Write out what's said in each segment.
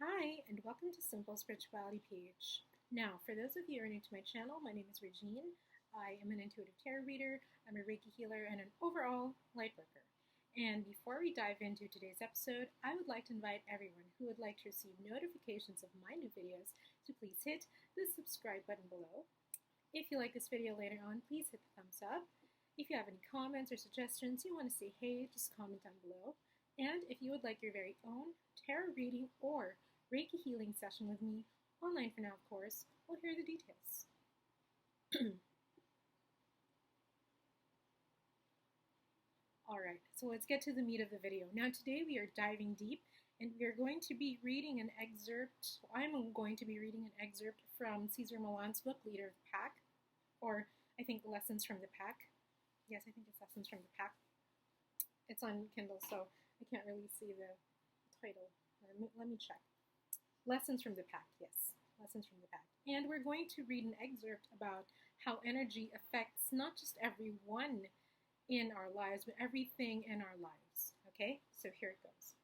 Hi, and welcome to SimpleSpiritualityPH. Now, for those of you who are new to my channel, my name is Regine. I am an intuitive tarot reader, I'm a Reiki healer, and an overall lightworker. And before we dive into today's episode, I would like to invite everyone who would like to receive notifications of my new videos to please hit the subscribe button below. If you like this video later on, please hit the thumbs up. If you have any comments or suggestions, you want to say hey, just comment down below. And if you would like your very own tarot reading or Reiki healing session with me, online for now of course, well, here are the details. Alright, so let's get to the meat of the video. Now today we are diving deep and we are going to be reading an excerpt, I'm going to be reading an excerpt from Cesar Millan's book, Leader of the Pack, or I think Lessons from the Pack. Yes, I think it's Lessons from the Pack. It's on Kindle, so I can't really see the title. Let me check. Lessons from the Pack, yes. Lessons from the Pack. And we're going to read an excerpt about how energy affects not just everyone in our lives, but everything in our lives. Okay, so here it goes.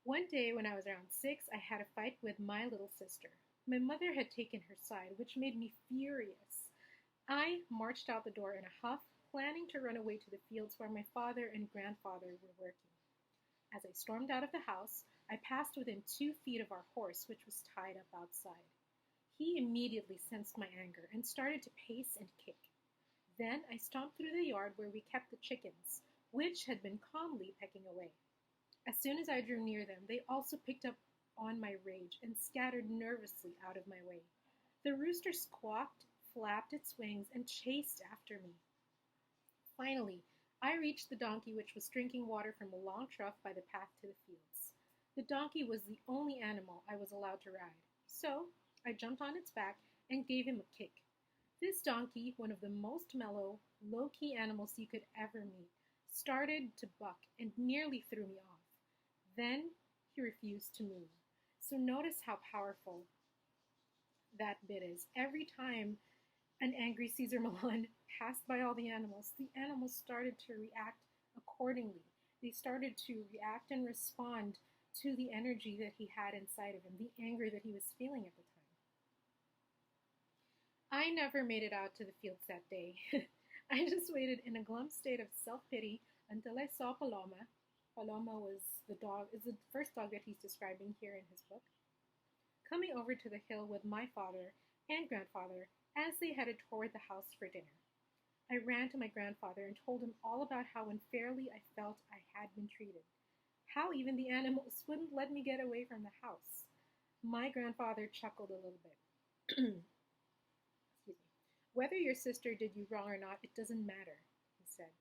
One day when I was around 6, I had a fight with my little sister. My mother had taken her side, which made me furious. I marched out the door in a huff, planning to run away to the fields where my father and grandfather were working. As I stormed out of the house, I passed within 2 feet of our horse, which was tied up outside. He immediately sensed my anger and started to pace and kick. Then I stomped through the yard where we kept the chickens, which had been calmly pecking away. As soon as I drew near them, they also picked up on my rage and scattered nervously out of my way. The rooster squawked, flapped its wings, and chased after me. Finally, I reached the donkey, which was drinking water from a long trough by the path to the fields. The donkey was the only animal I was allowed to ride, so I jumped on its back and gave him a kick. This donkey, one of the most mellow, low-key animals you could ever meet, started to buck and nearly threw me off. Then he refused to move. So notice how powerful that bit is. Every time an angry Cesar Millan passed by all the animals started to react accordingly. They started to react and respond to the energy that he had inside of him, the anger that he was feeling at the time. I never made it out to the fields that day. I just waited in a glum state of self-pity until I saw Paloma. Paloma is the first dog that he's describing here in his book, coming over to the hill with my father and grandfather as they headed toward the house for dinner. I ran to my grandfather and told him all about how unfairly I felt I had been treated, how even the animals wouldn't let me get away from the house. My grandfather chuckled a little bit. Excuse me. Whether your sister did you wrong or not, it doesn't matter, he said.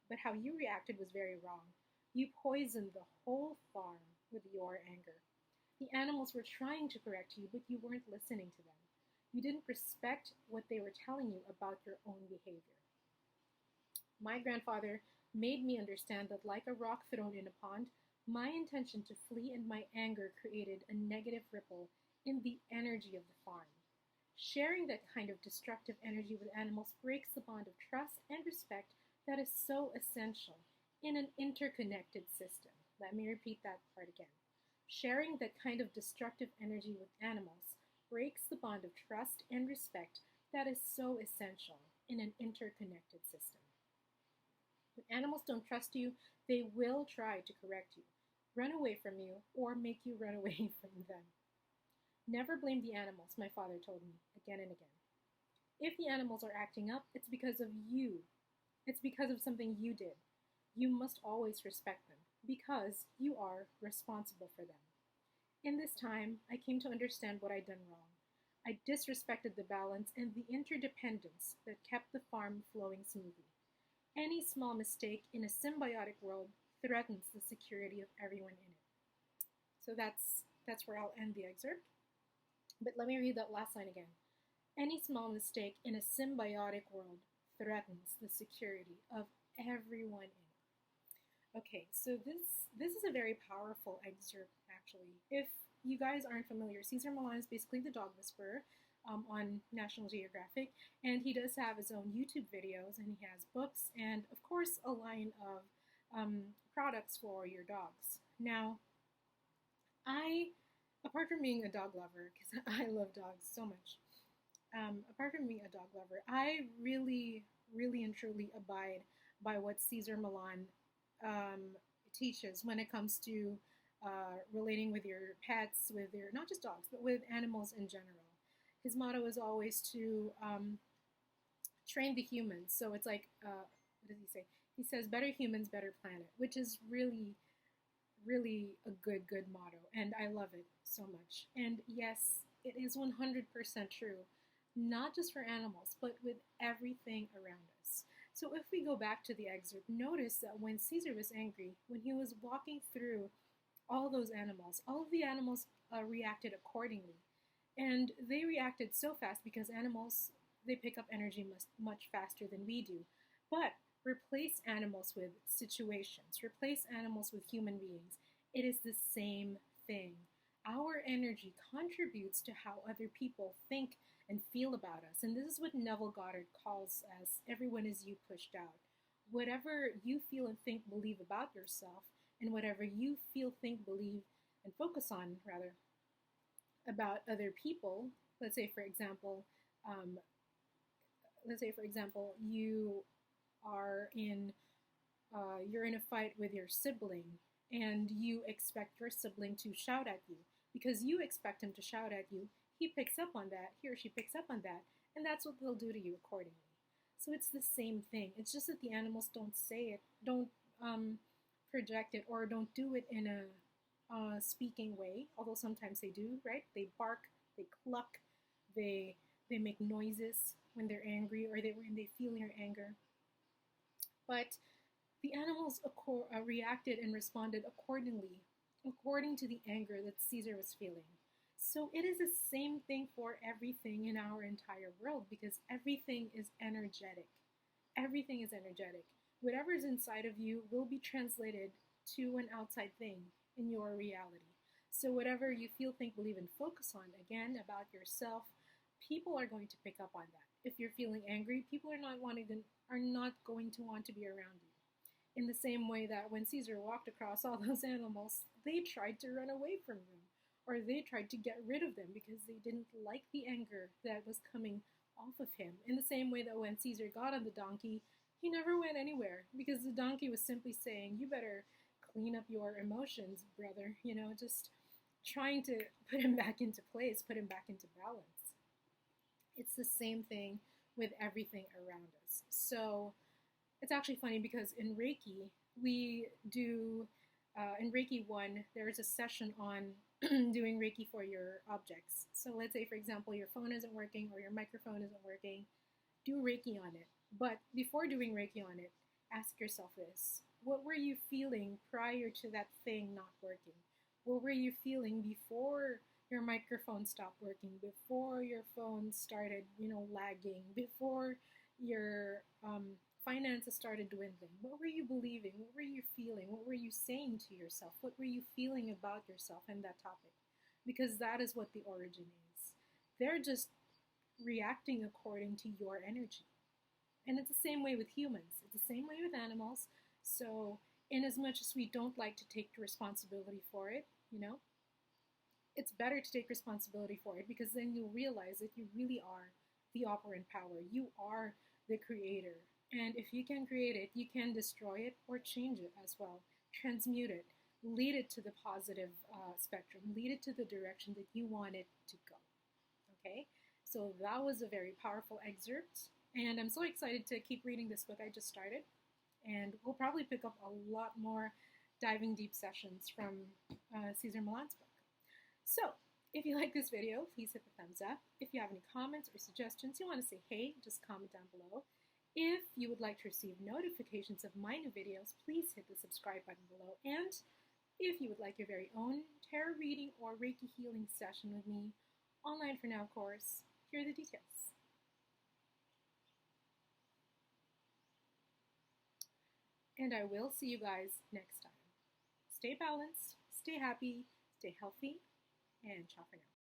But how you reacted was very wrong. You poisoned the whole farm with your anger. The animals were trying to correct you, but you weren't listening to them. You didn't respect what they were telling you about your own behavior. My grandfather made me understand that like a rock thrown in a pond, my intention to flee and my anger created a negative ripple in the energy of the farm. Sharing that kind of destructive energy with animals breaks the bond of trust and respect that is so essential in an interconnected system. Let me repeat that part again. Sharing that kind of destructive energy with animals breaks the bond of trust and respect that is so essential in an interconnected system. When animals don't trust you, they will try to correct you, run away from you, or make you run away from them. Never blame the animals, my father told me again and again. If the animals are acting up, it's because of you. It's because of something you did. You must always respect them because you are responsible for them. In this time, I came to understand what I'd done wrong. I disrespected the balance and the interdependence that kept the farm flowing smoothly. Any small mistake in a symbiotic world threatens the security of everyone in it. So that's where I'll end the excerpt. But let me read that last line again. Any small mistake in a symbiotic world threatens the security of everyone in it. Okay, so this is a very powerful excerpt, actually. If you guys aren't familiar, Cesar Millan is basically the dog whisperer on National Geographic, and he does have his own YouTube videos, and he has books, and of course a line of products for your dogs. Now, Apart from being a dog lover, because I love dogs so much, apart from being a dog lover, I really, really and truly abide by what Cesar Millan um, teaches when it comes to relating with your pets, with your, not just dogs, but with animals in general. His motto is always to train the humans. So it's like, what does he say? He says, better humans, better planet, which is really, really a good motto. And I love it so much. And yes, it is 100% true, not just for animals, but with everything around us. So if we go back to the excerpt, notice that when Caesar was angry, when he was walking through all of the animals reacted accordingly. And they reacted so fast because animals, they pick up energy much faster than we do. But replace animals with situations, replace animals with human beings. It is the same thing. Our energy contributes to how other people think and feel about us. And this is what Neville Goddard calls as everyone is you pushed out. Whatever you feel and think, believe about yourself, and whatever you feel, think, believe, and focus on, rather, about other people. Let's say, for example, um, you are in you're in a fight with your sibling, and you expect your sibling to shout at you because you expect him to shout at you. He or she picks up on that, and that's what they'll do to you accordingly. So it's the same thing. It's just that the animals don't say it, don't project it, or don't do it in a speaking way, although sometimes they do, right? They bark, they cluck, they make noises when they're angry, or when they feel your anger. But the animals reacted and responded accordingly, according to the anger that Caesar was feeling. So it is the same thing for everything in our entire world, because everything is energetic. Everything is energetic. Whatever is inside of you will be translated to an outside thing in your reality. So whatever you feel, think, believe, and focus on, again, about yourself, people are going to pick up on that. If you're feeling angry, people are not going to want to be around you. In the same way that when Caesar walked across all those animals, they tried to run away from him, or they tried to get rid of them because they didn't like the anger that was coming off of him. In the same way that when Caesar got on the donkey, he never went anywhere because the donkey was simply saying, you better clean up your emotions, brother, just trying to put him back into place, put him back into balance. It's the same thing with everything around us. So it's actually funny because in Reiki, we do, in Reiki 1, there is a session on doing Reiki for your objects. So let's say, for example, your phone isn't working or your microphone isn't working, do Reiki on it. But before doing Reiki on it, ask yourself this. What were you feeling prior to that thing not working? What were you feeling before your microphone stopped working, before your phone started, lagging, before your finances started dwindling? What were you believing? What were you feeling? What were you saying to yourself? What were you feeling about yourself and that topic? Because that is what the origin is. They're just reacting according to your energy. And it's the same way with humans. It's the same way with animals. So in as much as we don't like to take responsibility for it, it's better to take responsibility for it, because then you'll realize that you really are the operant power. You are the creator. And if you can create it, you can destroy it or change it as well. Transmute it. Lead it to the positive spectrum. Lead it to the direction that you want it to go. Okay? So that was a very powerful excerpt. And I'm so excited to keep reading this book I just started. And we'll probably pick up a lot more diving deep sessions from Cesar Millan's book. So, if you like this video, please hit the thumbs up. If you have any comments or suggestions, you want to say hey, just comment down below. If you would like to receive notifications of my new videos, please hit the subscribe button below. And if you would like your very own tarot reading or Reiki healing session with me, online for now, of course, here are the details. And I will see you guys next time. Stay balanced, stay happy, stay healthy, and ciao for now.